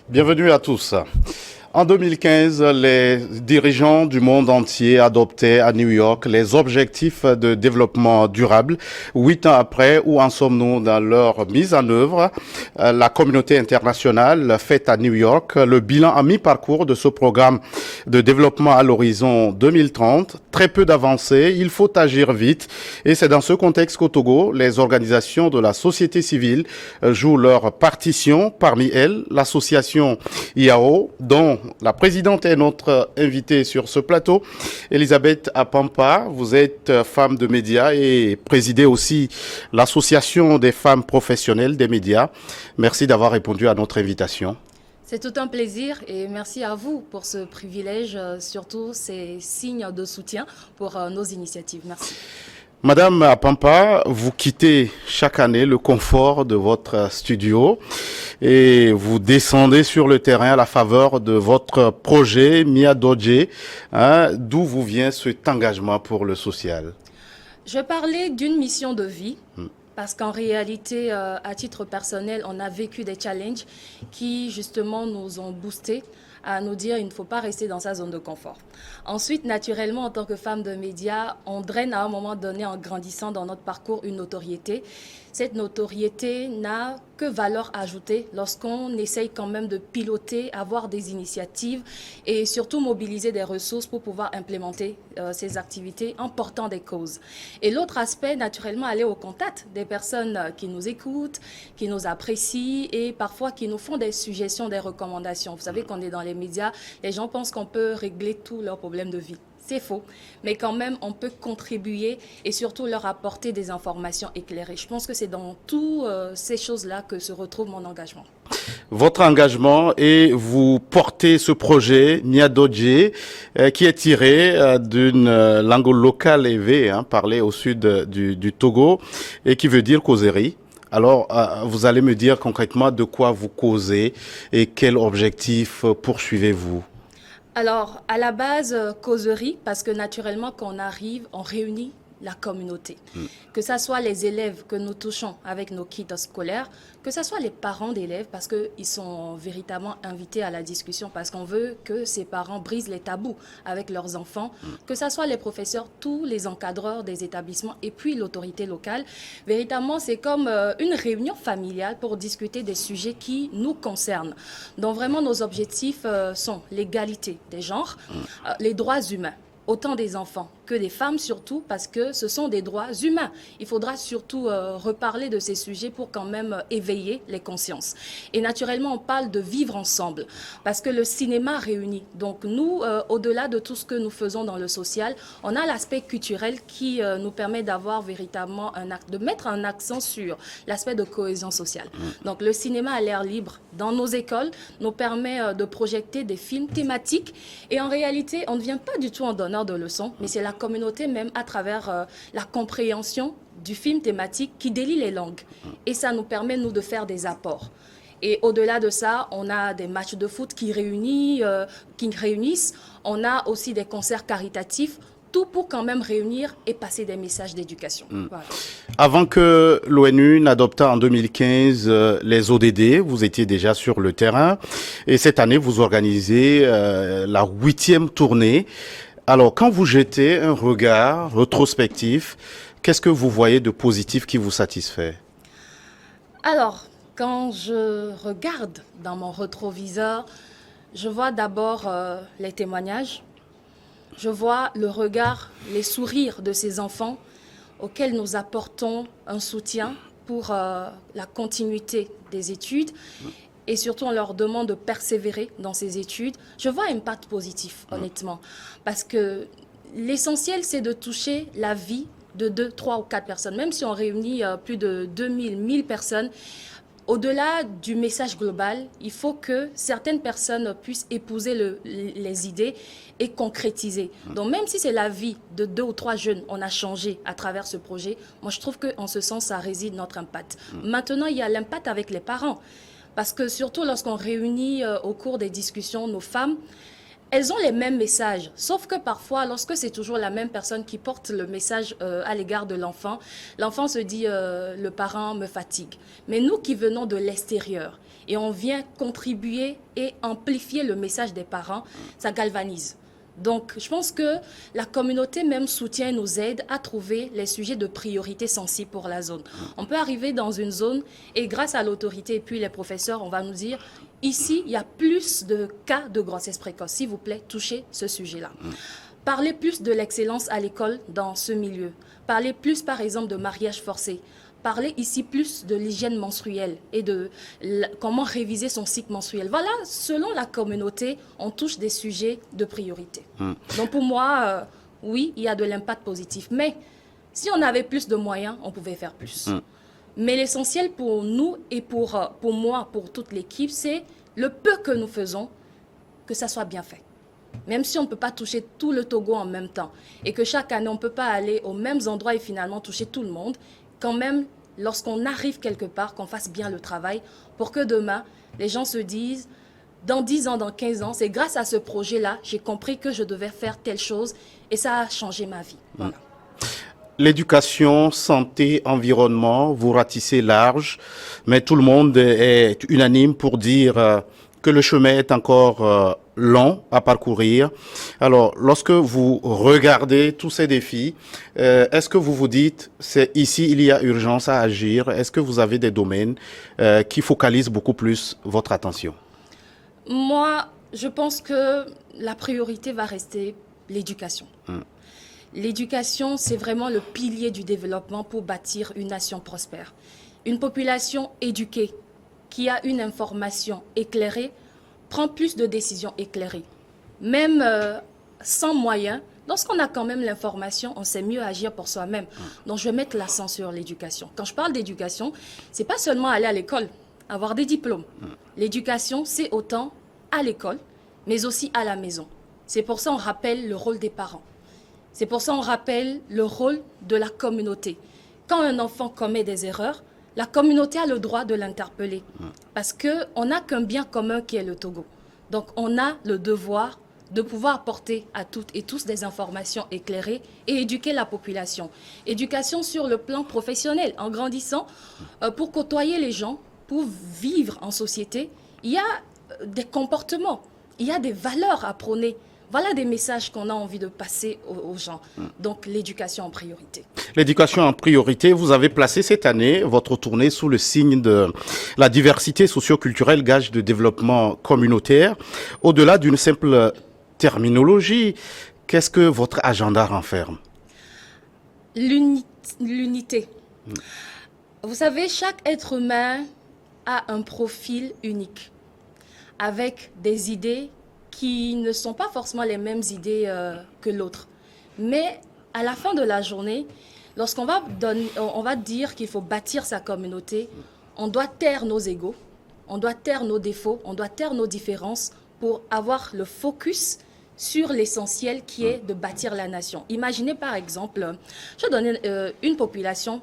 Bienvenue à tous. En 2015, les dirigeants du monde entier adoptaient à New York les objectifs de développement durable. 8 ans après, où en sommes-nous dans leur mise en œuvre? La communauté internationale fait à New York le bilan à mi-parcours de ce programme de développement à l'horizon 2030. Très peu d'avancées, il faut agir vite. Et c'est dans ce contexte qu'au Togo, les organisations de la société civile jouent leur partition. Parmi elles, l'association IAO, dont la présidente est notre invitée sur ce plateau. Elisabeth Apampa, vous êtes femme de médias et présidez aussi l'association des femmes professionnelles des médias. Merci d'avoir répondu à notre invitation. C'est tout un plaisir et merci à vous pour ce privilège, surtout ces signes de soutien pour nos initiatives. Merci. Madame Apampa, vous quittez chaque année le confort de votre studio et vous descendez sur le terrain à la faveur de votre projet Mia Dodje. D'où vous vient cet engagement pour le social? Je vais parler d'une mission de vie. Parce qu'en réalité, à titre personnel, on a vécu des challenges qui, justement, nous ont boostés à nous dire qu'il ne faut pas rester dans sa zone de confort. Ensuite, naturellement, en tant que femme de médias, on draine à un moment donné, en grandissant dans notre parcours, une notoriété. Cette notoriété n'a que valeur ajoutée lorsqu'on essaye quand même de piloter, avoir des initiatives et surtout mobiliser des ressources pour pouvoir implémenter ces activités en portant des causes. Et l'autre aspect, naturellement, aller au contact des personnes qui nous écoutent, qui nous apprécient et parfois qui nous font des suggestions, des recommandations. Vous savez qu'on est dans les médias, les gens pensent qu'on peut régler tous leurs problèmes de vie. C'est faux, mais quand même, on peut contribuer et surtout leur apporter des informations éclairées. Je pense que c'est dans toutes ces choses-là que se retrouve mon engagement. Votre engagement et vous portez ce projet Mia Dodje qui est tiré d'une langue locale élevée, parlée au sud du Togo et qui veut dire causerie. Alors, vous allez me dire concrètement de quoi vous causez et quel objectif poursuivez-vous? Alors, à la base, causerie, parce que naturellement, quand on arrive, on réunit la communauté. Que ce soit les élèves que nous touchons avec nos kits scolaires, que ce soit les parents d'élèves, parce qu'ils sont véritablement invités à la discussion, parce qu'on veut que ces parents brisent les tabous avec leurs enfants, que ce soit les professeurs, tous les encadreurs des établissements et puis l'autorité locale. Véritablement, c'est comme une réunion familiale pour discuter des sujets qui nous concernent. Donc vraiment, nos objectifs sont l'égalité des genres, les droits humains, autant des enfants que des femmes surtout, parce que ce sont des droits humains. Il faudra surtout reparler de ces sujets pour quand même éveiller les consciences. Et naturellement, on parle de vivre ensemble, parce que le cinéma réunit. Donc nous, au-delà de tout ce que nous faisons dans le social, on a l'aspect culturel qui nous permet d'avoir véritablement de mettre un accent sur l'aspect de cohésion sociale. Donc le cinéma à l'air libre dans nos écoles nous permet de projeter des films thématiques. Et en réalité, on ne vient pas du tout en donneur de leçons, mais c'est la communauté même à travers la compréhension du film thématique qui délie les langues. Et ça nous permet, nous, de faire des apports. Et au-delà de ça, on a des matchs de foot qui réunissent. On a aussi des concerts caritatifs, tout pour quand même réunir et passer des messages d'éducation. Voilà. Avant que l'ONU n'adopte en 2015 les ODD, vous étiez déjà sur le terrain et cette année vous organisez la 8e tournée. Alors, quand vous jetez un regard rétrospectif, qu'est-ce que vous voyez de positif qui vous satisfait? Alors, quand je regarde dans mon rétroviseur, je vois d'abord les témoignages, je vois le regard, les sourires de ces enfants auxquels nous apportons un soutien pour la continuité des études. Et surtout, on leur demande de persévérer dans ces études. Je vois un impact positif, honnêtement. Parce que l'essentiel, c'est de toucher la vie de 2, 3 ou 4 personnes. Même si on réunit plus de 2000, 1000 personnes, au-delà du message global, il faut que certaines personnes puissent épouser les idées et concrétiser. Donc même si c'est la vie de 2 ou 3 jeunes, on a changé à travers ce projet, moi je trouve qu'en ce sens, ça réside notre impact. Maintenant, il y a l'impact avec les parents. Parce que surtout lorsqu'on réunit au cours des discussions nos femmes, elles ont les mêmes messages, sauf que parfois, lorsque c'est toujours la même personne qui porte le message à l'égard de l'enfant se dit le parent me fatigue. Mais nous qui venons de l'extérieur et on vient contribuer et amplifier le message des parents, ça galvanise. Donc, je pense que la communauté même soutient, nous aide à trouver les sujets de priorité sensibles pour la zone. On peut arriver dans une zone et grâce à l'autorité et puis les professeurs, on va nous dire, ici, il y a plus de cas de grossesse précoce. S'il vous plaît, touchez ce sujet-là. Parlez plus de l'excellence à l'école dans ce milieu. Parlez plus, par exemple, de mariage forcé. Parler ici plus de l'hygiène menstruelle et de comment réviser son cycle menstruel. Voilà, selon la communauté, on touche des sujets de priorité. Donc pour moi, oui, il y a de l'impact positif. Mais si on avait plus de moyens, on pouvait faire plus. Mais l'essentiel pour nous et pour moi, pour toute l'équipe, c'est le peu que nous faisons, que ça soit bien fait. Même si on ne peut pas toucher tout le Togo en même temps et que chaque année, on ne peut pas aller aux mêmes endroits et finalement toucher tout le monde, quand même, lorsqu'on arrive quelque part, qu'on fasse bien le travail pour que demain, les gens se disent, dans 10 ans, dans 15 ans, c'est grâce à ce projet-là, j'ai compris que je devais faire telle chose et ça a changé ma vie. Voilà. L'éducation, santé, environnement, vous ratissez large, mais tout le monde est unanime pour dire que le chemin est encore long à parcourir. Alors, lorsque vous regardez tous ces défis, est-ce que vous vous dites, c'est ici il y a urgence à agir? Est-ce que vous avez des domaines qui focalisent beaucoup plus votre attention? Moi, je pense que la priorité va rester l'éducation. L'éducation, c'est vraiment le pilier du développement pour bâtir une nation prospère. Une population éduquée, qui a une information éclairée, prend plus de décisions éclairées. Même sans moyens, lorsqu'on a quand même l'information, on sait mieux agir pour soi-même. Donc je vais mettre l'accent sur l'éducation. Quand je parle d'éducation, c'est pas seulement aller à l'école, avoir des diplômes. L'éducation, c'est autant à l'école, mais aussi à la maison. C'est pour ça qu'on rappelle le rôle des parents. C'est pour ça qu'on rappelle le rôle de la communauté. Quand un enfant commet des erreurs, la communauté a le droit de l'interpeller parce qu'on n'a qu'un bien commun qui est le Togo. Donc on a le devoir de pouvoir apporter à toutes et tous des informations éclairées et éduquer la population. Éducation sur le plan professionnel, en grandissant, pour côtoyer les gens, pour vivre en société, il y a des comportements, il y a des valeurs à prôner. Voilà des messages qu'on a envie de passer aux gens. Donc l'éducation en priorité. L'éducation en priorité, vous avez placé cette année votre tournée sous le signe de la diversité socio-culturelle, gage de développement communautaire. Au-delà d'une simple terminologie, qu'est-ce que votre agenda renferme? L'unité. Vous savez, chaque être humain a un profil unique, avec des idées qui ne sont pas forcément les mêmes idées que l'autre. Mais à la fin de la journée, lorsqu'on va dire qu'il faut bâtir sa communauté, on doit taire nos égos, on doit taire nos défauts, on doit taire nos différences pour avoir le focus sur l'essentiel qui est de bâtir la nation. Imaginez par exemple, je donne une population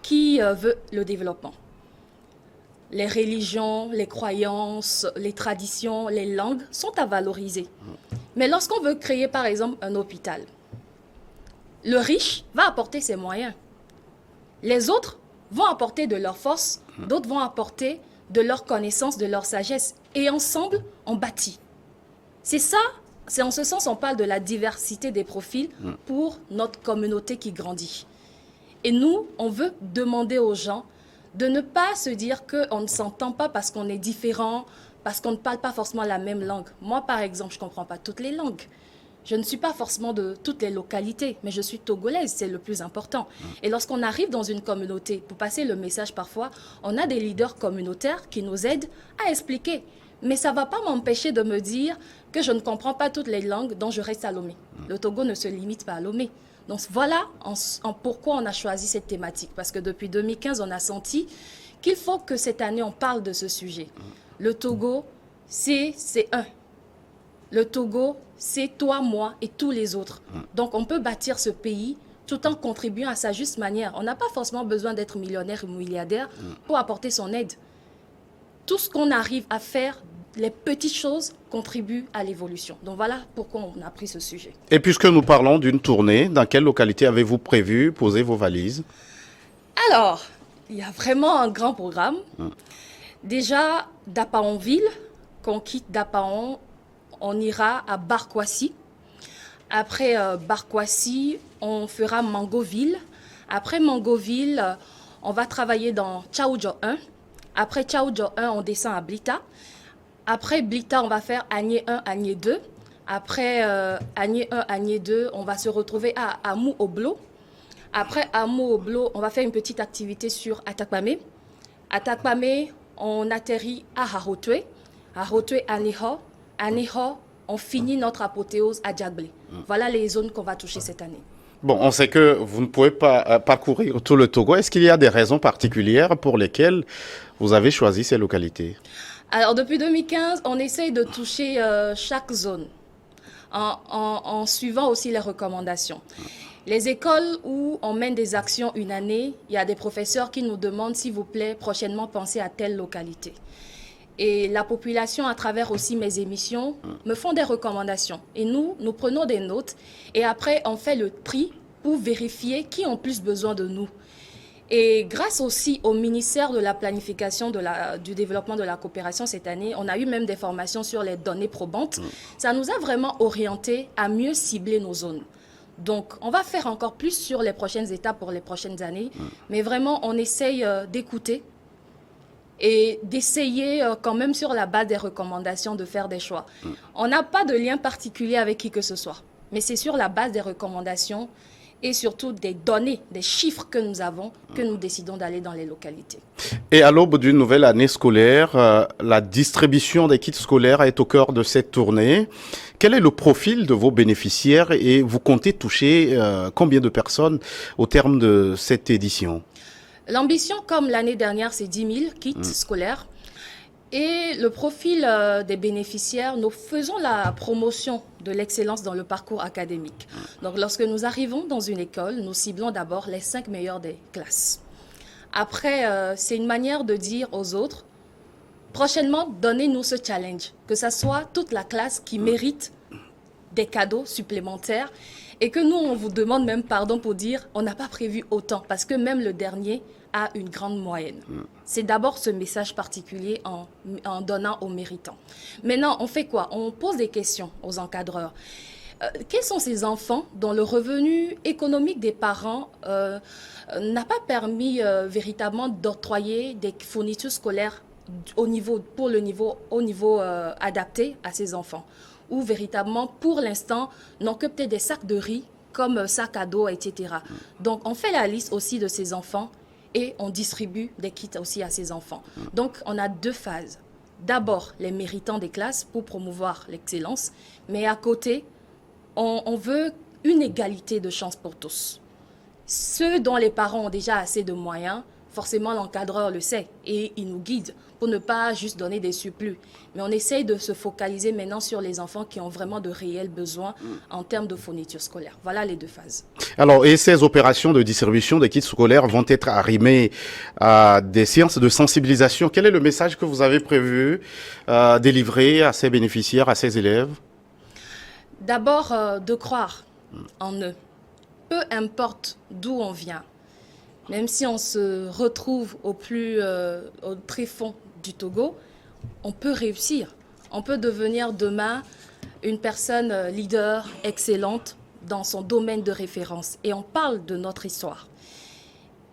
qui veut le développement. Les religions, les croyances, les traditions, les langues sont à valoriser. Mais lorsqu'on veut créer, par exemple, un hôpital, le riche va apporter ses moyens. Les autres vont apporter de leur force, d'autres vont apporter de leur connaissance, de leur sagesse. Et ensemble, on bâtit. C'est ça, c'est en ce sens on parle de la diversité des profils pour notre communauté qui grandit. Et nous, on veut demander aux gens de ne pas se dire qu'on ne s'entend pas parce qu'on est différent, parce qu'on ne parle pas forcément la même langue. Moi, par exemple, je ne comprends pas toutes les langues. Je ne suis pas forcément de toutes les localités, mais je suis togolaise, c'est le plus important. Et lorsqu'on arrive dans une communauté, pour passer le message parfois, on a des leaders communautaires qui nous aident à expliquer. Mais ça ne va pas m'empêcher de me dire que je ne comprends pas toutes les langues, donc je reste à Lomé. Le Togo ne se limite pas à Lomé. Donc voilà pourquoi on a choisi cette thématique. Parce que depuis 2015, on a senti qu'il faut que cette année, on parle de ce sujet. Le Togo, c'est un. Le Togo, c'est toi, moi et tous les autres. Donc on peut bâtir ce pays tout en contribuant à sa juste manière. On n'a pas forcément besoin d'être millionnaire ou milliardaire pour apporter son aide. Tout ce qu'on arrive à faire, les petites choses contribuent à l'évolution. Donc voilà pourquoi on a pris ce sujet. Et puisque nous parlons d'une tournée, dans quelle localité avez-vous prévu poser vos valises? Alors, il y a vraiment un grand programme. Déjà, d'Apaonville, quand on quitte d'Apaon, on ira à Barkwasi. Après Barkwasi, on fera Mangoville. Après Mangoville, on va travailler dans Tchaoudjo 1. Après Tchaoudjo 1, on descend à Blita. Après Blita, on va faire Agné 1, Agné 2. Après Agné 1, Agné 2, on va se retrouver à Amou-Oblo. Après Amou-Oblo, on va faire une petite activité sur Atakpame. Atakpame, on atterrit à Harotwe. Harotwe, Aneho. Aneho, on finit notre apothéose à Djagblé. Voilà les zones qu'on va toucher cette année. Bon, on sait que vous ne pouvez pas parcourir tout le Togo. Est-ce qu'il y a des raisons particulières pour lesquelles vous avez choisi ces localités? Alors, depuis 2015, on essaye de toucher chaque zone en suivant aussi les recommandations. Les écoles où on mène des actions une année, il y a des professeurs qui nous demandent, s'il vous plaît, prochainement pensez à telle localité. Et la population, à travers aussi mes émissions, me font des recommandations. Et nous prenons des notes et après, on fait le tri pour vérifier qui ont plus besoin de nous. Et grâce aussi au ministère de la planification du développement de la coopération cette année, on a eu même des formations sur les données probantes. Ça nous a vraiment orientés à mieux cibler nos zones. Donc, on va faire encore plus sur les prochaines étapes pour les prochaines années. Mais vraiment, on essaye d'écouter et d'essayer quand même sur la base des recommandations de faire des choix. On n'a pas de lien particulier avec qui que ce soit, mais c'est sur la base des recommandations et surtout des données, des chiffres que nous avons, que nous décidons d'aller dans les localités. Et à l'aube d'une nouvelle année scolaire, la distribution des kits scolaires est au cœur de cette tournée. Quel est le profil de vos bénéficiaires et vous comptez toucher combien de personnes au terme de cette édition? L'ambition, comme l'année dernière, c'est 10 000 kits scolaires. Et le profil des bénéficiaires, nous faisons la promotion de l'excellence dans le parcours académique. Donc, lorsque nous arrivons dans une école, nous ciblons d'abord les 5 meilleurs des classes. Après, c'est une manière de dire aux autres, prochainement, donnez-nous ce challenge, que ce soit toute la classe qui mérite des cadeaux supplémentaires et que nous, on vous demande même pardon pour dire on n'a pas prévu autant parce que même le dernier a une grande moyenne. C'est d'abord ce message particulier en donnant aux méritants. Maintenant, on fait quoi? On pose des questions aux encadreurs. Quels sont ces enfants dont le revenu économique des parents n'a pas permis véritablement d'octroyer des fournitures scolaires au niveau adapté à ces enfants, ou véritablement, pour l'instant, n'ont que peut-être des sacs de riz, comme sacs à dos, etc. Donc, on fait la liste aussi de ces enfants et on distribue des kits aussi à ces enfants. Donc, on a 2 phases. D'abord, les méritants des classes pour promouvoir l'excellence, mais à côté, on veut une égalité de chances pour tous. Ceux dont les parents ont déjà assez de moyens, forcément l'encadreur le sait et il nous guide pour ne pas juste donner des surplus. Mais on essaye de se focaliser maintenant sur les enfants qui ont vraiment de réels besoins en termes de fournitures scolaires. Voilà les 2 phases. Alors, et ces opérations de distribution des kits scolaires vont être arrimées à des séances de sensibilisation. Quel est le message que vous avez prévu délivrer à ces bénéficiaires, à ces élèves? D'abord, de croire en eux. Peu importe d'où on vient, même si on se retrouve au tréfonds du Togo, on peut réussir. On peut devenir demain une personne leader, excellente dans son domaine de référence. Et on parle de notre histoire.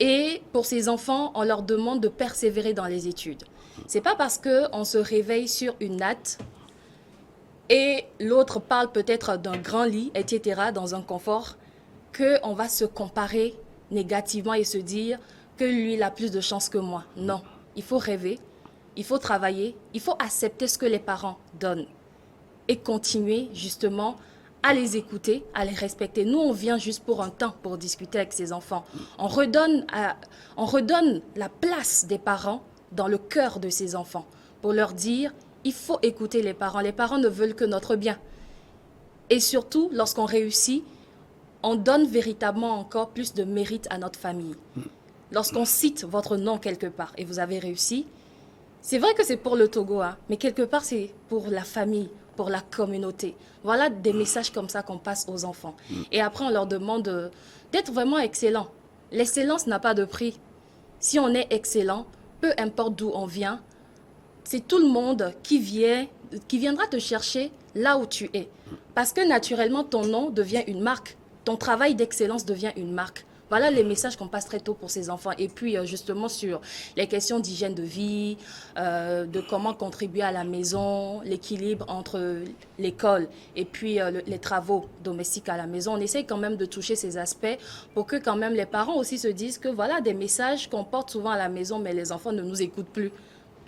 Et pour ces enfants, on leur demande de persévérer dans les études. C'est pas parce qu'on se réveille sur une natte et l'autre parle peut-être d'un grand lit, etc., dans un confort, qu'on va se comparer négativement et se dire que lui, il a plus de chance que moi. Non, il faut rêver, il faut travailler, il faut accepter ce que les parents donnent et continuer justement à les écouter, à les respecter. Nous, on vient juste pour un temps pour discuter avec ces enfants. On redonne la place des parents dans le cœur de ces enfants pour leur dire, il faut écouter les parents. Les parents ne veulent que notre bien. Et surtout, lorsqu'on réussit, on donne véritablement encore plus de mérite à notre famille. Lorsqu'on cite votre nom quelque part et vous avez réussi, c'est vrai que c'est pour le Togo, hein, mais quelque part c'est pour la famille, pour la communauté. Voilà des messages comme ça qu'on passe aux enfants. Et après, on leur demande d'être vraiment excellent. L'excellence n'a pas de prix. Si on est excellent, peu importe d'où on vient, c'est tout le monde qui viendra te chercher là où tu es. Parce que naturellement, ton nom devient une marque. Ton travail d'excellence devient une marque. Voilà les messages qu'on passe très tôt pour ces enfants. Et puis, justement, sur les questions d'hygiène de vie, de comment contribuer à la maison, l'équilibre entre l'école et puis les travaux domestiques à la maison. On essaye quand même de toucher ces aspects pour que quand même les parents aussi se disent que voilà des messages qu'on porte souvent à la maison, mais les enfants ne nous écoutent plus.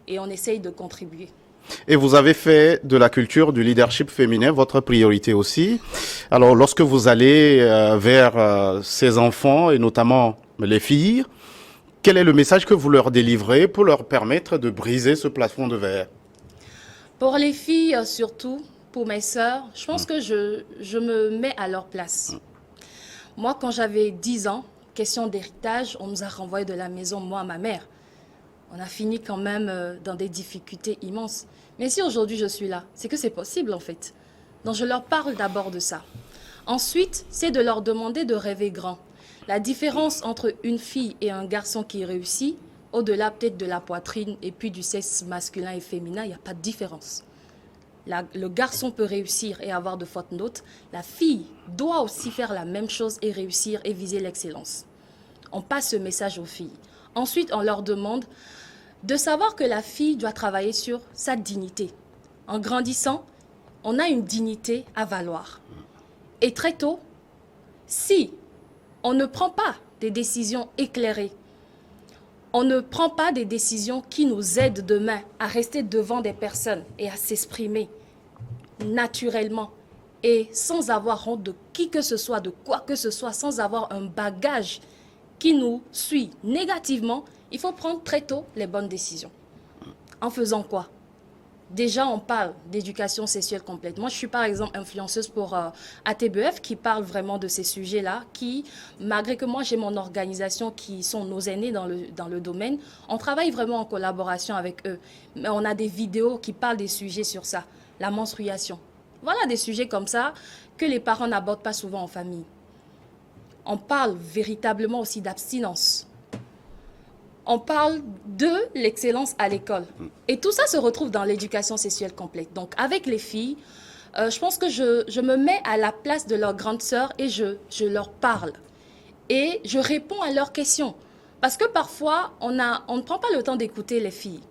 Et on essaye de contribuer. Et vous avez fait de la culture du leadership féminin votre priorité aussi. Alors, lorsque vous allez vers ces enfants, et notamment les filles, quel est le message que vous leur délivrez pour leur permettre de briser ce plafond de verre? Pour les filles, surtout, pour mes sœurs, je pense que je me mets à leur place. Moi, quand j'avais 10 ans, question d'héritage, on nous a renvoyé de la maison, moi, ma mère. On a fini quand même dans des difficultés immenses. Mais si aujourd'hui je suis là, c'est que c'est possible en fait. Donc je leur parle d'abord de ça. Ensuite, c'est de leur demander de rêver grand. La différence entre une fille et un garçon qui réussit, au-delà peut-être de la poitrine et puis du sexe masculin et féminin, il n'y a pas de différence. Le garçon peut réussir et avoir de fortes notes. La fille doit aussi faire la même chose et réussir et viser l'excellence. On passe ce message aux filles. Ensuite, on leur demande de savoir que la fille doit travailler sur sa dignité. En grandissant, on a une dignité à valoir. Et très tôt, si on ne prend pas des décisions éclairées, on ne prend pas des décisions qui nous aident demain à rester devant des personnes et à s'exprimer naturellement et sans avoir honte de qui que ce soit, de quoi que ce soit, sans avoir un bagage qui nous suit négativement, il faut prendre très tôt les bonnes décisions. En faisant quoi? Déjà, on parle d'éducation sexuelle complète. Moi, je suis par exemple influenceuse pour ATBF qui parle vraiment de ces sujets-là, qui, malgré que moi j'ai mon organisation qui sont nos aînés dans le domaine, on travaille vraiment en collaboration avec eux. Mais on a des vidéos qui parlent des sujets sur ça, la menstruation. Voilà des sujets comme ça que les parents n'abordent pas souvent en famille. On parle véritablement aussi d'abstinence. On parle de l'excellence à l'école. Et tout ça se retrouve dans l'éducation sexuelle complète. Donc, avec les filles, je pense que je me mets à la place de leurs grandes sœurs et je leur parle. Et je réponds à leurs questions. Parce que parfois, on ne prend pas le temps d'écouter les filles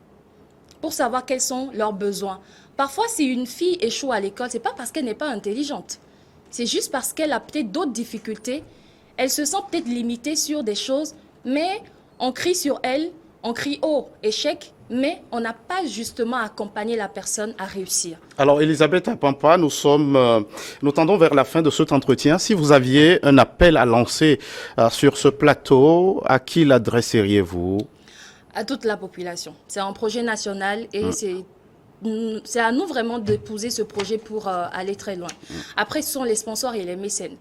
pour savoir quels sont leurs besoins. Parfois, si une fille échoue à l'école, ce n'est pas parce qu'elle n'est pas intelligente. C'est juste parce qu'elle a peut-être d'autres difficultés. Elle se sent peut-être limitée sur des choses, mais on crie sur elle, on crie oh, échec, mais on n'a pas justement accompagné la personne à réussir. Alors, Elisabeth Apampa, nous tendons vers la fin de cet entretien. Si vous aviez un appel à lancer sur ce plateau, à qui l'adresseriez-vous? À toute la population. C'est un projet national et c'est à nous vraiment d'épouser ce projet pour aller très loin. Après, ce sont les sponsors et les mécènes.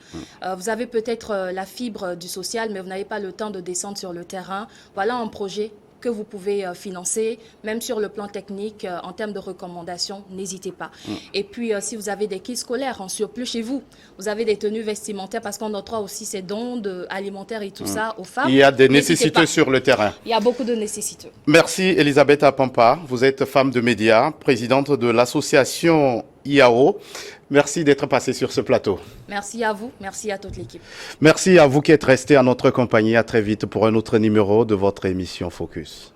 Vous avez peut-être la fibre du social, mais vous n'avez pas le temps de descendre sur le terrain. Voilà un projet que vous pouvez financer, même sur le plan technique, en termes de recommandations, n'hésitez pas. Et puis, si vous avez des kits scolaires en surplus chez vous, vous avez des tenues vestimentaires, parce qu'on octroie aussi ces dons alimentaires et tout ça aux femmes. Il y a des nécessités sur le terrain. Il y a beaucoup de nécessités. Merci Elisabeth Apampa, vous êtes femme de médias, présidente de l'association IAO. Merci d'être passée sur ce plateau. Merci à vous, merci à toute l'équipe. Merci à vous qui êtes restés à notre compagnie. À très vite pour un autre numéro de votre émission Focus.